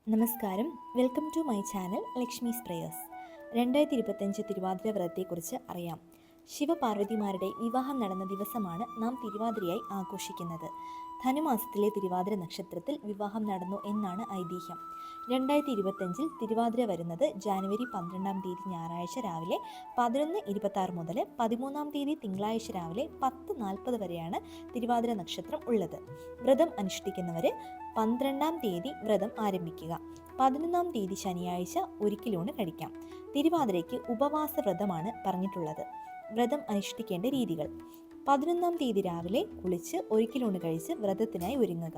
നമസ്കാരം, welcome to my channel Lakshmi's prayers. 2025 Thiruvathira വ്രതത്തെക്കുറിച്ച് അറിയാം. ശിവപാർവതിമാരുടെ വിവാഹം നടന്ന ദിവസമാണ് നാം തിരുവാതിരയായി ആഘോഷിക്കുന്നത്. ധനുമാസത്തിലെ തിരുവാതിര നക്ഷത്രത്തിൽ വിവാഹം നടന്നു എന്നാണ് ഐതിഹ്യം. 2025 തിരുവാതിര വരുന്നത് ജാനുവരി 12 ഞായറാഴ്ച രാവിലെ 11:26 മുതൽ 13 തിങ്കളാഴ്ച രാവിലെ 10:40 വരെയാണ് തിരുവാതിര നക്ഷത്രം ഉള്ളത്. വ്രതം അനുഷ്ഠിക്കുന്നവർ 12 വ്രതം ആരംഭിക്കുക. 11 ശനിയാഴ്ച ഒരിക്കലൂണ് കഴിക്കാം. തിരുവാതിരയ്ക്ക് ഉപവാസ വ്രതമാണ് പറഞ്ഞിട്ടുള്ളത്. വ്രതം അനുഷ്ഠിക്കേണ്ട രീതികൾ: 11 രാവിലെ കുളിച്ച് ഒരിക്കലൂണ് കഴിച്ച് വ്രതത്തിനായി ഒരുങ്ങുക.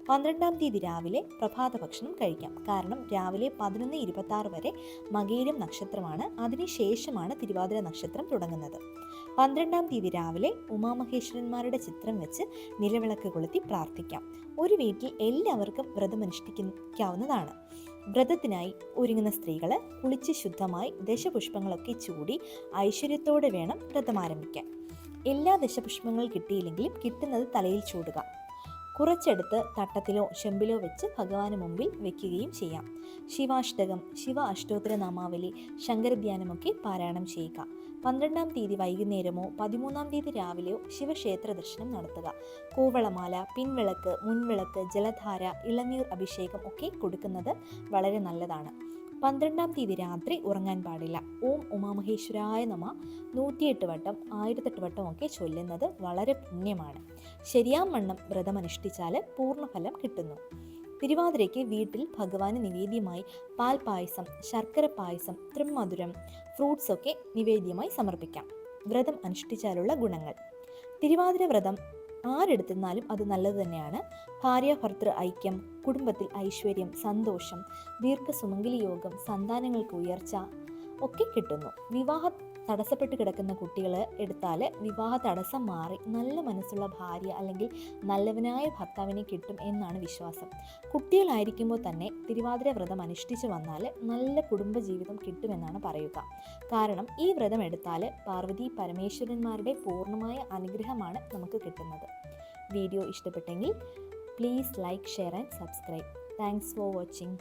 12 രാവിലെ പ്രഭാത ഭക്ഷണം കഴിക്കാം. കാരണം രാവിലെ 11:26 വരെ മകയിരം നക്ഷത്രമാണ്. അതിനുശേഷമാണ് തിരുവാതിര നക്ഷത്രം തുടങ്ങുന്നത്. 12 രാവിലെ ഉമാമഹേശ്വരന്മാരുടെ ചിത്രം വെച്ച് നിലവിളക്ക് കൊളുത്തി പ്രാർത്ഥിക്കാം. ഒരു വീട്ടിൽ എല്ലാവർക്കും വ്രതം അനുഷ്ഠിക്കാവുന്നതാണ്. വ്രതത്തിനായി ഒരുങ്ങുന്ന സ്ത്രീകൾ കുളിച്ച് ശുദ്ധമായി ദശപുഷ്പങ്ങളൊക്കെ ചൂടി ഐശ്വര്യത്തോടെ വേണം വ്രതം ആരംഭിക്കാൻ. എല്ലാ ദശപുഷ്പങ്ങൾ കിട്ടിയില്ലെങ്കിലും കിട്ടുന്നത് തലയിൽ ചൂടുക. കുറച്ചെടുത്ത് തട്ടത്തിലോ ചെമ്പിലോ വെച്ച് ഭഗവാന് മുമ്പിൽ വെക്കുകയും ചെയ്യാം. ശിവാഷ്ടകം, ശിവ അഷ്ടോത്തര നാമാവലി, ശങ്കരധ്യാനമൊക്കെ പാരായണം ചെയ്യുക. 12 വൈകുന്നേരമോ 13 രാവിലെയോ ശിവക്ഷേത്ര ദർശനം നടത്തുക. കൂവളമാല, പിൻവിളക്ക്, മുൻവിളക്ക്, ജലധാര, ഇളനീർ അഭിഷേകം ഒക്കെ കൊടുക്കുന്നത് വളരെ നല്ലതാണ്. 12 രാത്രി ഉറങ്ങാൻ പാടില്ല. ഓം ഉമാമഹേശ്വരായ നമ 108 വട്ടം 1008 വട്ടം ഒക്കെ ചൊല്ലുന്നത് വളരെ പുണ്യമാണ്. ശരിയാവണ്ണം വ്രതം അനുഷ്ഠിച്ചാൽ പൂർണ്ണഫലം കിട്ടുന്നു. തിരുവാതിരയ്ക്ക് വീട്ടിൽ ഭഗവാന് നിവേദ്യമായി പാൽ പായസം, ശർക്കര പായസം, തൃമധുരം, ഫ്രൂട്ട്സ് ഒക്കെ നിവേദ്യമായി സമർപ്പിക്കാം. വ്രതം അനുഷ്ഠിച്ചാലുള്ള ഗുണങ്ങൾ: തിരുവാതിര വ്രതം ആരെടുത്തിരുന്നാലും അത് നല്ലത് തന്നെയാണ്. ഭാര്യ ഭർത്തൃ ഐക്യം, കുടുംബത്തിൽ ഐശ്വര്യം, സന്തോഷം, ദീർഘസുമംഗലി യോഗം, സന്താനങ്ങൾക്ക് ഉയർച്ച ഒക്കെ കിട്ടുന്നു. വിവാഹം തടസ്സപ്പെട്ട് കിടക്കുന്ന കുട്ടികൾ എടുത്താൽ വിവാഹ തടസ്സം മാറി നല്ല മനസ്സുള്ള ഭാര്യ അല്ലെങ്കിൽ നല്ലവനായ ഭർത്താവിനെ കിട്ടും എന്നാണ് വിശ്വാസം. കുട്ടികളായിരിക്കുമ്പോൾ തന്നെ തിരുവാതിര വ്രതം അനുഷ്ഠിച്ച് വന്നാൽ നല്ല കുടുംബജീവിതം കിട്ടുമെന്നാണ് പറയുക. കാരണം ഈ വ്രതം എടുത്താൽ പാർവതി പരമേശ്വരന്മാരുടെ പൂർണ്ണമായ അനുഗ്രഹമാണ് നമുക്ക് കിട്ടുന്നത്. വീഡിയോ ഇഷ്ടപ്പെട്ടെങ്കിൽ please like, share and subscribe. Thanks for watching.